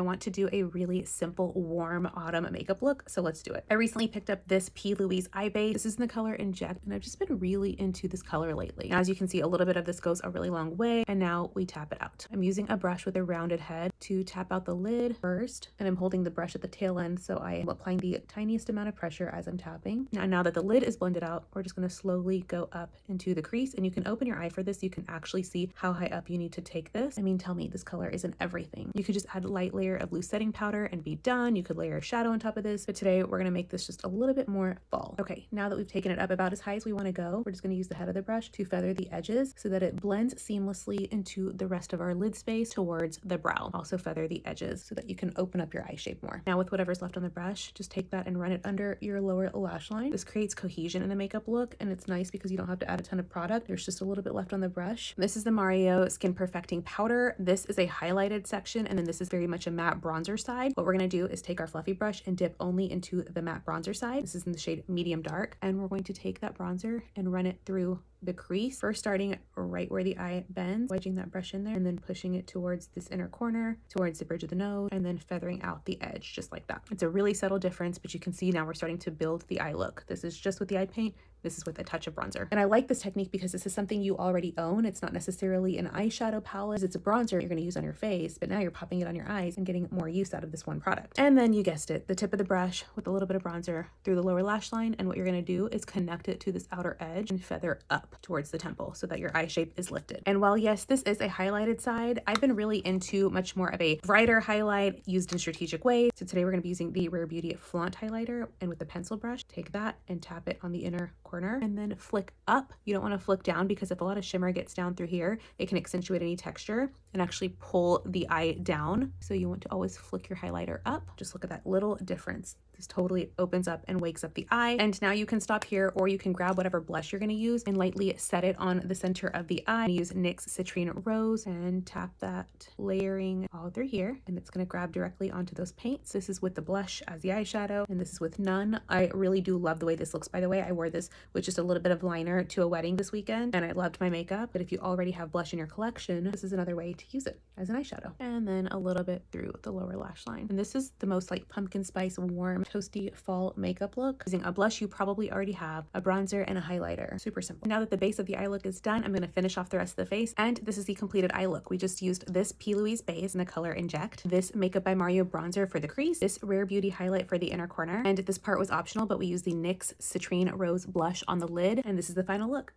want to do a really simple, warm autumn makeup look, so let's do it. I recently picked up this P. Louise eye base. This is in the color Inject, and I've just been really into this color lately. Now, as you can see, a little bit of this goes a really long way, and now we tap it out. I'm using a brush with a rounded head to tap out the lid first, and I'm holding the brush at the tail end, so I am applying the tiniest amount of pressure as I'm tapping. Now that the lid is blended out, we're just going to slowly go up into the crease, and you can open your eye for this. You can actually see how high up you need to take this. I mean, tell me, this color isn't everything. You could just add a light layer of loose setting powder and be done. You could layer a shadow on top of this, but today we're going to make this just a little bit more fall. Okay, now that we've taken it up about as high as we want to go, we're just going to use the head of the brush to feather the edges so that it blends seamlessly into the rest of our lid space towards the brow. Also feather the edges so that you can open up your eye shape more. Now with whatever's left on the brush, just take that and run it under your lower lash line. This creates cohesion in the makeup look, and it's nice because you don't have to add a ton of product. There's just a little bit left on the brush. This is the Mario Skin Perfecting Powder. This is a highlighted section, and then this is very much a matte bronzer side. What we're going to do is take our fluffy brush and dip only into the matte bronzer side. This is in the shade Medium Dark, and we're going to take that bronzer and run it through the crease, first starting right where the eye bends, wedging that brush in there, and then pushing it towards this inner corner, towards the bridge of the nose, and then feathering out the edge just like that. It's a really subtle difference, but you can see now we're starting to build the eye look. This is just with the eye paint. This is with a touch of bronzer. And I like this technique because this is something you already own. It's not necessarily an eyeshadow palette. It's a bronzer you're going to use on your face, but now you're popping it on your eyes and getting more use out of this one product. And then you guessed it, the tip of the brush with a little bit of bronzer through the lower lash line. And what you're going to do is connect it to this outer edge and feather up towards the temple so that your eye shape is lifted. And while yes, this is a highlighted side, I've been really into much more of a brighter highlight used in strategic ways. So today we're going to be using the Rare Beauty Flaunt highlighter, and with the pencil brush, take that and tap it on the inner corner and then flick up. You don't want to flick down because if a lot of shimmer gets down through here, it can accentuate any texture and actually pull the eye down. So you want to always flick your highlighter up. Just look at that little difference. This totally opens up and wakes up the eye. And now you can stop here, or you can grab whatever blush you're going to use and lightly set it on the center of the eye. Use NYX Citrine Rose and tap that, layering all through here, and it's going to grab directly onto those paints. This is with the blush as the eyeshadow, and this is with none. I really do love the way this looks, by the way. I wore this with just a little bit of liner to a wedding this weekend, and I loved my makeup. But if you already have blush in your collection, this is another way to use it as an eyeshadow. And then a little bit through the lower lash line. And this is the most like pumpkin spice, warm, toasty fall makeup look. Using a blush you probably already have, a bronzer, and a highlighter. Super simple. Now that the base of the eye look is done, I'm going to finish off the rest of the face, and this is the completed eye look. We just used this P. Louise base in the color Inject, this Makeup by Mario bronzer for the crease, this Rare Beauty highlight for the inner corner, and this part was optional, but we used the NYX Citrine Rose blush on the lid, and this is the final look.